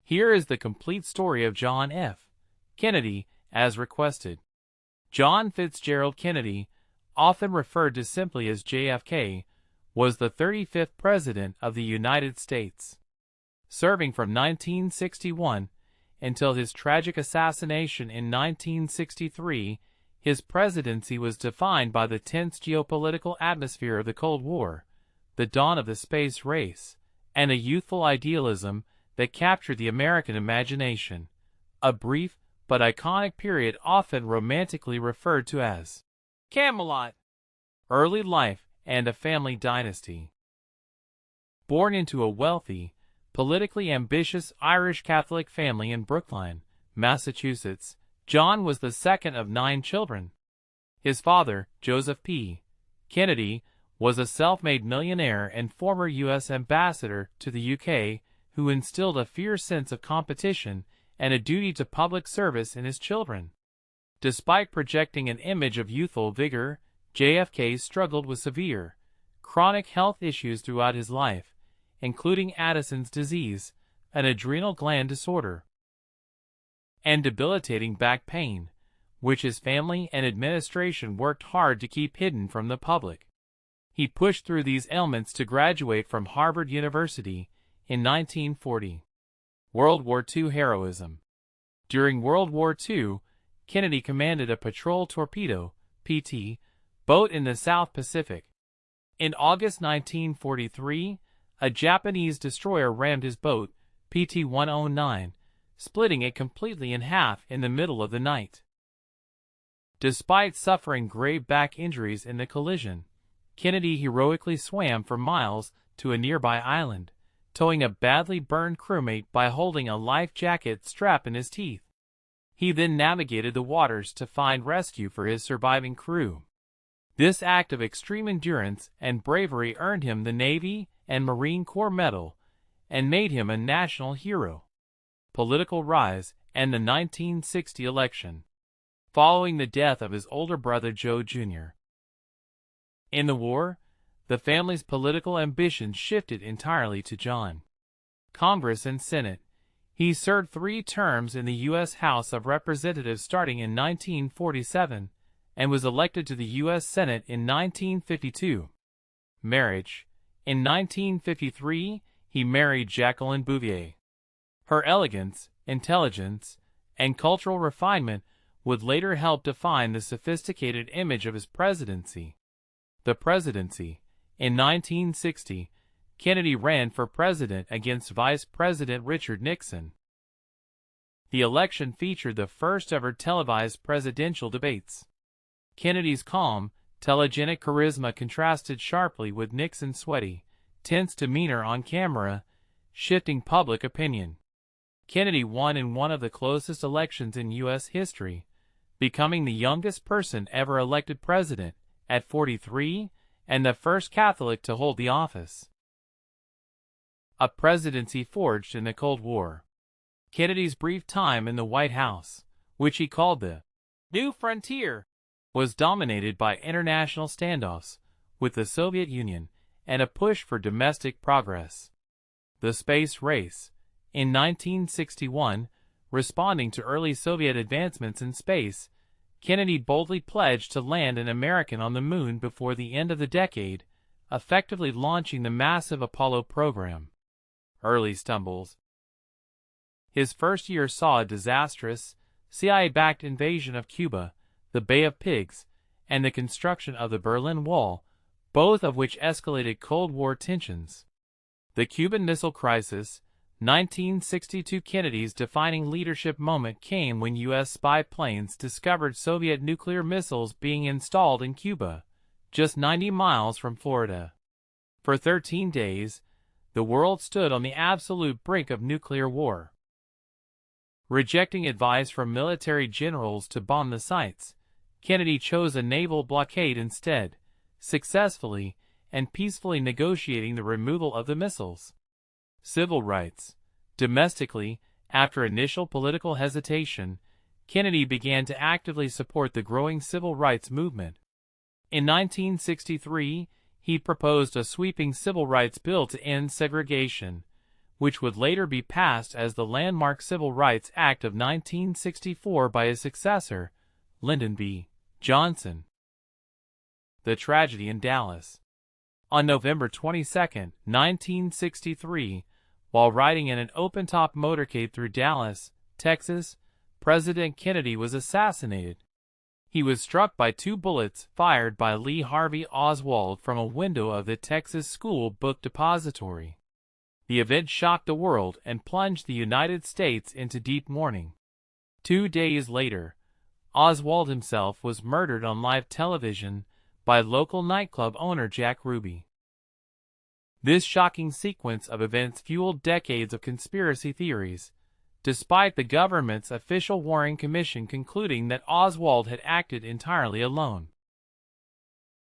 Here is the complete story of John F. Kennedy, as requested. John Fitzgerald Kennedy, often referred to simply as JFK, was the 35th President of the United States. Serving from 1961 until his tragic assassination in 1963, his presidency was defined by the tense geopolitical atmosphere of the Cold War, the dawn of the space race, and a youthful idealism that captured the American imagination, a brief but iconic period often romantically referred to as Camelot. Early life and a family dynasty. Born into a wealthy, politically ambitious Irish Catholic family in Brookline, Massachusetts, John was the second of 9 children. His father, Joseph P. Kennedy, was a self-made millionaire and former U.S. ambassador to the UK, who instilled a fierce sense of competition and a duty to public service in his children. Despite projecting an image of youthful vigor, JFK struggled with severe, chronic health issues throughout his life, including Addison's disease, an adrenal gland disorder, and debilitating back pain, which his family and administration worked hard to keep hidden from the public. He pushed through these ailments to graduate from Harvard University in 1940. World War II heroism. During World War II, Kennedy commanded a patrol torpedo (PT) boat in the South Pacific. In August 1943, a Japanese destroyer rammed his boat, PT-109, splitting it completely in half in the middle of the night. Despite suffering grave back injuries in the collision, Kennedy heroically swam for miles to a nearby island, towing a badly burned crewmate by holding a life jacket strap in his teeth. He then navigated the waters to find rescue for his surviving crew. This act of extreme endurance and bravery earned him the Navy and Marine Corps Medal and made him a national hero. Political rise and the 1960 election. Following the death of his older brother Joe Jr. in the war, the family's political ambitions shifted entirely to John. Congress and Senate. He served 3 terms in the U.S. House of Representatives starting in 1947 and was elected to the U.S. Senate in 1952. Marriage. In 1953, he married Jacqueline Bouvier. Her elegance, intelligence, and cultural refinement would later help define the sophisticated image of his presidency. The presidency. In 1960, Kennedy ran for president against Vice President Richard Nixon. The election featured the first-ever televised presidential debates. Kennedy's calm, telegenic charisma contrasted sharply with Nixon's sweaty, tense demeanor on camera, shifting public opinion. Kennedy won in one of the closest elections in U.S. history, becoming the youngest person ever elected president, at 43, and the first Catholic to hold the office. A presidency forged in the Cold War. Kennedy's brief time in the White House, which he called the New Frontier, was dominated by international standoffs with the Soviet Union and a push for domestic progress. The space race. In 1961, responding to early Soviet advancements in space, Kennedy boldly pledged to land an American on the moon before the end of the decade, effectively launching the massive Apollo program. Early stumbles. His first year saw a disastrous, CIA-backed invasion of Cuba, the Bay of Pigs, and the construction of the Berlin Wall, both of which escalated Cold War tensions. The Cuban Missile Crisis. 1962. Kennedy's defining leadership moment came when U.S. spy planes discovered Soviet nuclear missiles being installed in Cuba, just 90 miles from Florida. For 13 days, the world stood on the absolute brink of nuclear war. Rejecting advice from military generals to bomb the sites, Kennedy chose a naval blockade instead, successfully and peacefully negotiating the removal of the missiles. Civil rights. Domestically, after initial political hesitation, Kennedy began to actively support the growing civil rights movement. In 1963, he proposed a sweeping civil rights bill to end segregation, which would later be passed as the landmark Civil Rights Act of 1964 by his successor, Lyndon B. Johnson. The tragedy in Dallas. On November 22, 1963, while riding in an open-top motorcade through Dallas, Texas, President Kennedy was assassinated. He was struck by 2 bullets fired by Lee Harvey Oswald from a window of the Texas School Book Depository. The event shocked the world and plunged the United States into deep mourning. 2 days later, Oswald himself was murdered on live television by local nightclub owner Jack Ruby. This shocking sequence of events fueled decades of conspiracy theories, despite the government's official Warren Commission concluding that Oswald had acted entirely alone.